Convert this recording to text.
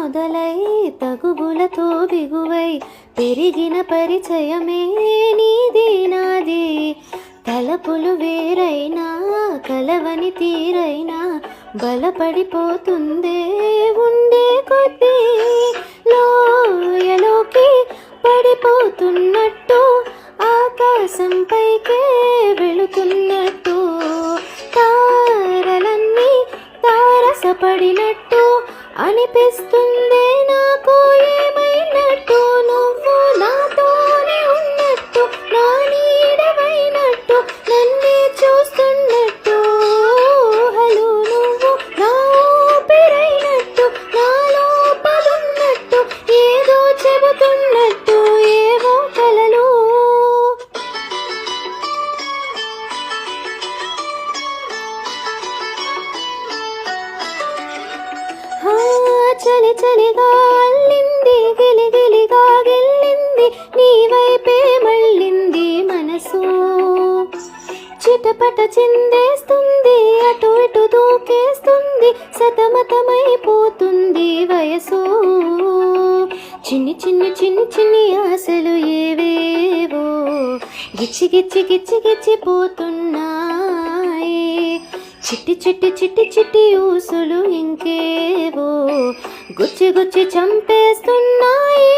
మొదలై తగువులతో బిగువై పెరిగిన పరిచయమే నీది నాది. తలపులు వేరైనా కలవని తీరైనా బలపడిపోతుందే ఉండే కొద్దీ. లోయలోకి పడిపోతున్నట్టు ఆకాశం పైకే వెళుతున్నట్టు తారలన్నీ తారసపడినట్టు అనిపిస్తుందే నాకు. ఏమైనట్టు నువ్వు నాతోనే ఉన్నట్టు, నా నీడవైనట్టు, నన్నే చూస్తున్నట్టు. హలో నువ్వు నా ఊపిరైనట్టు, నా లోపలున్నట్టు, ఏదో చెబుతున్నట్టు ఏవో కలలు. చలి చలిగా అల్లింది, గిలిగిలిగా గెల్లింది, నీ వైపే మళ్ళింది మనసు. చిటపట చిందేస్తుంది, అటు ఇటు దూకేస్తుంది, సతమతమైపోతుంది వయసు. చిన్ని చిన్ని చిన్ని చిన్ని ఆశలు ఏవేవో గిచ్చి గిచ్చి గిచ్చి గిచ్చిపోతున్నాయి. చిట్టి చిట్టి చిట్టి చిట్టి ఊసులు ఇంకేవో గుచ్చి గుచ్చి చంపేస్తున్నాయి.